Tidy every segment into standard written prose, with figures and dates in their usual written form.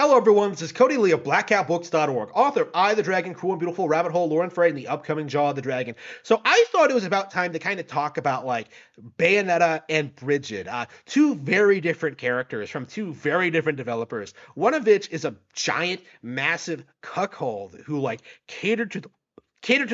Hello, everyone. This is Cody Lee of BlackCatBooks.org, author of I, the Dragon, Cruel and Beautiful, Rabbit Hole, Lore and Fray, and the upcoming Jaw of the Dragon. So I thought it was about time to kind of talk about like Bayonetta and Bridget, two very different characters from two very different developers. One of which is a giant, massive cuckold who like catered to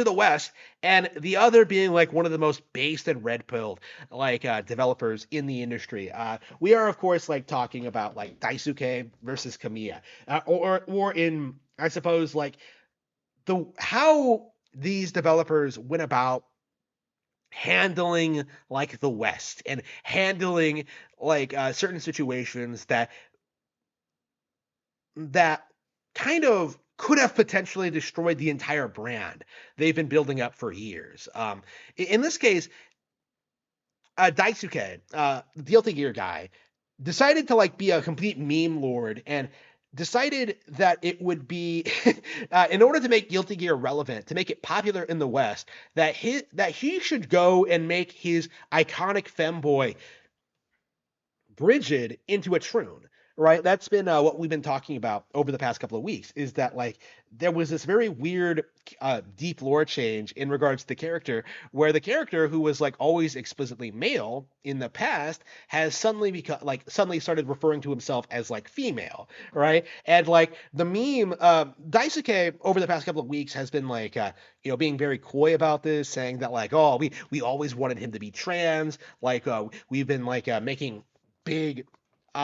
the West, and the other being like one of the most based and red pilled like developers in the industry. We are of course like talking about like Daisuke versus Kamiya, or in I suppose like the how these developers went about handling like the West and handling like certain situations that kind of could have potentially destroyed the entire brand they've been building up for years. In this case, Daisuke, the Guilty Gear guy, decided to like be a complete meme lord and decided that it would be in order to make Guilty Gear relevant, to make it popular in the West, that he should go and make his iconic femboy Bridget into a troon, right? That's been what we've been talking about over the past couple of weeks. Is that like there was this very weird, deep lore change in regards to the character, where the character who was like always explicitly male in the past has suddenly become like suddenly started referring to himself as like female, right? And like the meme, Daisuke over the past couple of weeks has been like, being very coy about this, saying that like, oh, we always wanted him to be trans, like we've been like making big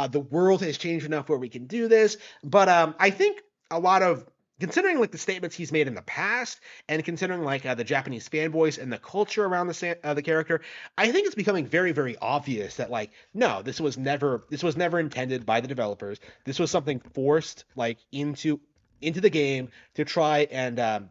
the world has changed enough where we can do this. But I think a lot of considering like the statements he's made in the past and considering like the Japanese fanboys and the culture around the character, I think it's becoming very very obvious that like no, this was never intended by the developers. This was something forced like into the game to try and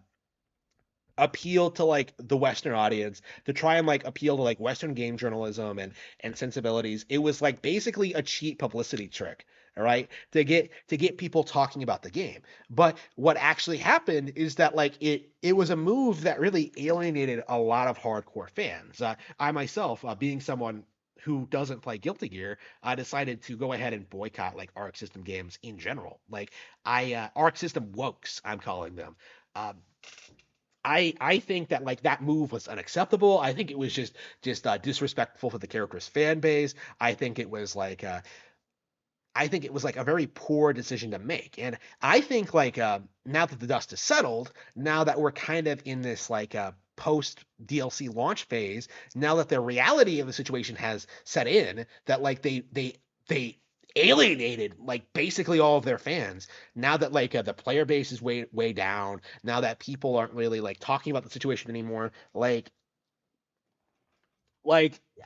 appeal to like the Western audience, to try and like appeal to like Western game journalism and sensibilities. It was like basically a cheap publicity trick, all right, to get people talking about the game. But what actually happened is that like it was a move that really alienated a lot of hardcore fans. I myself, being someone who doesn't play Guilty Gear, I decided to go ahead and boycott like Arc System games in general. Like Arc System wokes, I'm calling them. Um, I think that like that move was unacceptable. I think it was just disrespectful for the character's fan base. I think it was like a very poor decision to make. And I think like now that the dust has settled, now that we're kind of in this like post DLC launch phase, now that the reality of the situation has set in, that like they alienated like basically all of their fans. Now that like the player base is way down, now that people aren't really like talking about the situation anymore, like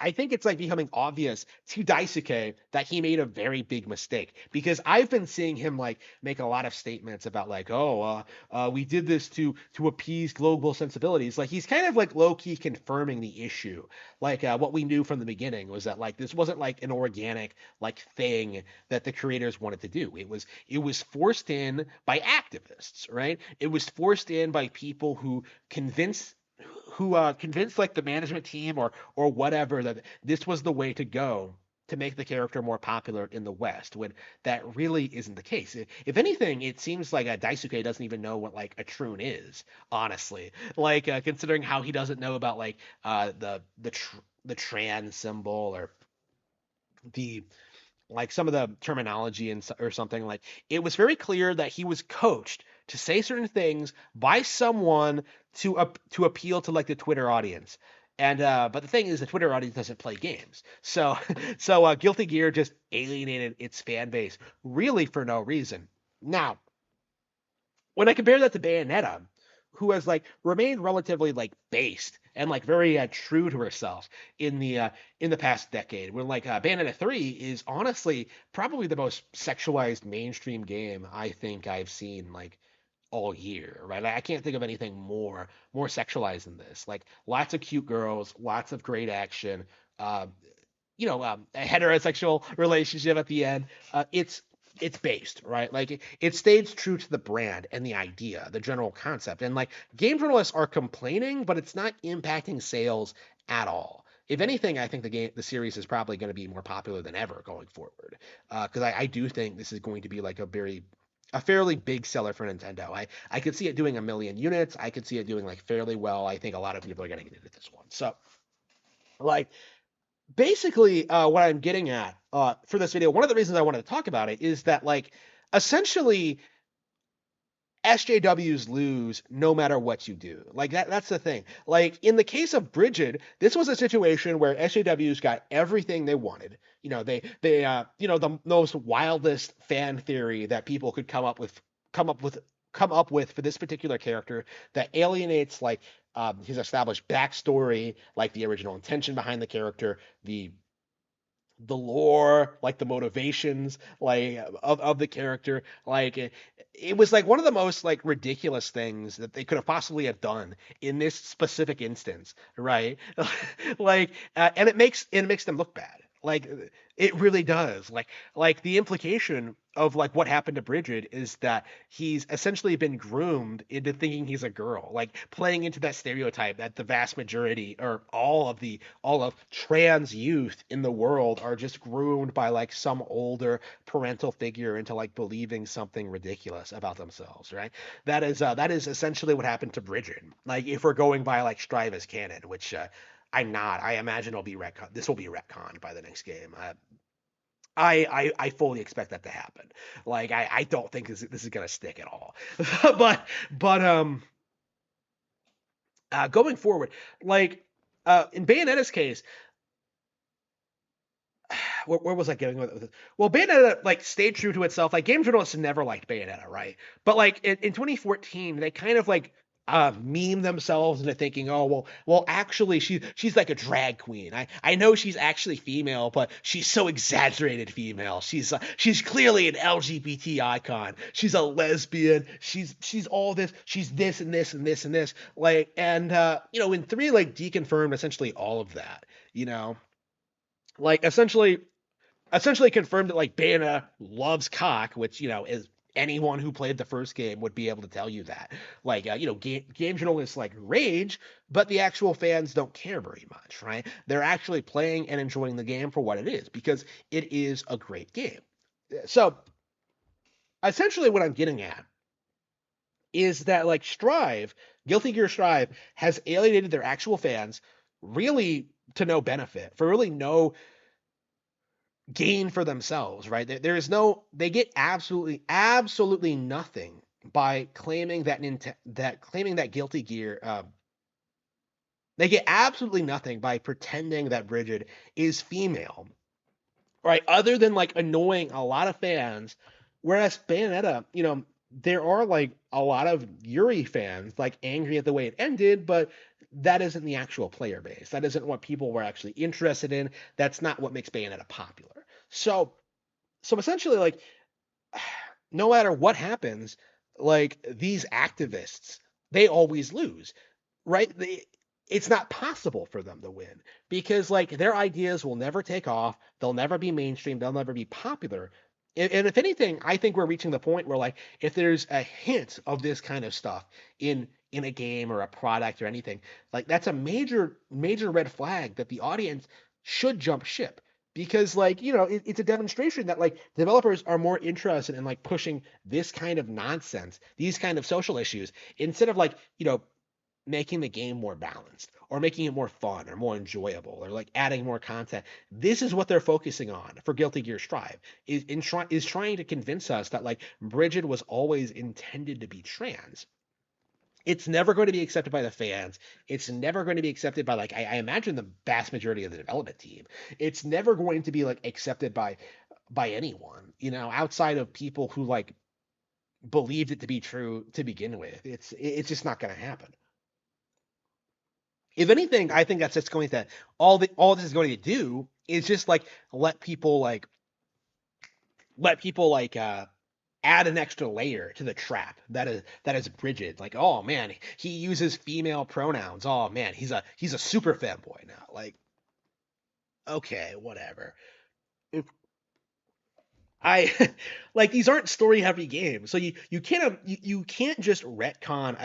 I think it's like becoming obvious to Daisuke that he made a very big mistake, because I've been seeing him like make a lot of statements about like, oh, we did this to appease global sensibilities. Like he's kind of like low key confirming the issue. Like what we knew from the beginning was that like this wasn't like an organic like thing that the creators wanted to do. It was forced in by activists, right? It was forced in by people who convinced like the management team or whatever that this was the way to go to make the character more popular in the West, when that really isn't the case. If anything, it seems like Daisuke doesn't even know what like a troon is, honestly. Like considering how he doesn't know about like the trans symbol, or the like some of the terminology and or something. Like it was very clear that he was coached to say certain things by someone to appeal to like the Twitter audience. And but the thing is, the Twitter audience doesn't play games, so Guilty Gear just alienated its fan base really for no reason. Now, when I compare that to Bayonetta, who has like remained relatively like based and like very true to herself in the past decade, when like Bayonetta 3 is honestly probably the most sexualized mainstream game I think I've seen like all year, right? I can't think of anything more sexualized than this. Like lots of cute girls, lots of great action, uh, a heterosexual relationship at the end. It's based, right? Like it stays true to the brand and the idea, the general concept. And like game journalists are complaining, but it's not impacting sales at all. If anything, I think the series is probably going to be more popular than ever going forward, because I do think this is going to be like a very a fairly big seller for Nintendo. I could see it doing 1 million units. I could see it doing like fairly well. I think a lot of people are going to get into this one. So like basically what I'm getting at for this video, one of the reasons I wanted to talk about it is that like essentially SJWs lose no matter what you do. Like that's the thing. Like in the case of Bridget, this was a situation where SJWs got everything they wanted. The most wildest fan theory that people could come up with come up with for this particular character that alienates like his established backstory, like the original intention behind the character, the lore, like the motivations, like of the character. Like it was like one of the most like ridiculous things that they could have possibly have done in this specific instance, right? And it makes them look bad. Like it really does. Like the implication of like what happened to Bridget is that he's essentially been groomed into thinking he's a girl, like playing into that stereotype that the vast majority or all of trans youth in the world are just groomed by like some older parental figure into like believing something ridiculous about themselves, right? That is essentially what happened to Bridget. Like if we're going by like Strive as canon, which I'm not. I imagine it'll be retcon. This will be retconned by the next game. I fully expect that to happen. Like I don't think this is gonna stick at all. But going forward, like in Bayonetta's case, where was I getting with it? Well, Bayonetta like stayed true to itself. Like game journalists never liked Bayonetta, right? But like in 2014, they kind of like meme themselves into thinking, oh actually she's like a drag queen. I know she's actually female, but she's so exaggerated female. She's clearly an LGBT icon. She's a lesbian. She's all this. She's this and this and this and this. Like in 3 like deconfirmed essentially all of that. You know, like essentially confirmed that like Bayonetta loves cock, which is anyone who played the first game would be able to tell you that. Like game journalists like rage, but the actual fans don't care very much, right? They're actually playing and enjoying the game for what it is because it is a great game. So essentially, what I'm getting at is that like Guilty Gear Strive has alienated their actual fans really to no benefit, for really no gain for themselves, right? There is no, they get absolutely nothing by claiming that Guilty Gear. They get absolutely nothing by pretending that Bridget is female, right? Other than like annoying a lot of fans, whereas Bayonetta, there are like a lot of Yuri fans like angry at the way it ended, but that isn't the actual player base. That isn't what people were actually interested in. That's not what makes Bayonetta popular. So essentially, like, no matter what happens, like these activists, they always lose, right? It's not possible for them to win because like their ideas will never take off. They'll never be mainstream. They'll never be popular. And if anything, I think we're reaching the point where like if there's a hint of this kind of stuff in a game or a product or anything, like that's a major red flag that the audience should jump ship because like it's a demonstration that like developers are more interested in like pushing this kind of nonsense, these kind of social issues instead of like making the game more balanced or making it more fun or more enjoyable or like adding more content. This is what they're focusing on for Guilty Gear Strive is trying to convince us that like Bridget was always intended to be trans. It's never going to be accepted by the fans. It's never going to be accepted by like I imagine the vast majority of the development team. It's never going to be like accepted by anyone, outside of people who like believed it to be true to begin with. It's just not going to happen. If anything, I think that's just going to all this is going to do is just like let people like add an extra layer to the trap that is Bridget. Like, oh man, he uses female pronouns. Oh man, he's a super fanboy now. Like, okay, whatever. If I like these aren't story heavy games, so you can't just retcons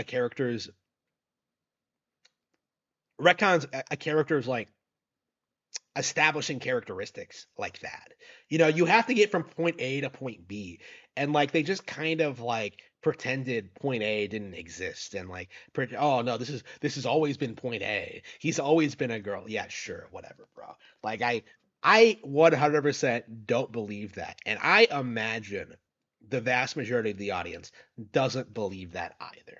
a character's like establishing characteristics like that. You have to get from point A to point B, and like they just kind of like pretended point A didn't exist, and like, oh no, this has always been point A. He's always been a girl. Yeah, sure, whatever, bro. Like I 100% don't believe that, and I imagine the vast majority of the audience doesn't believe that either.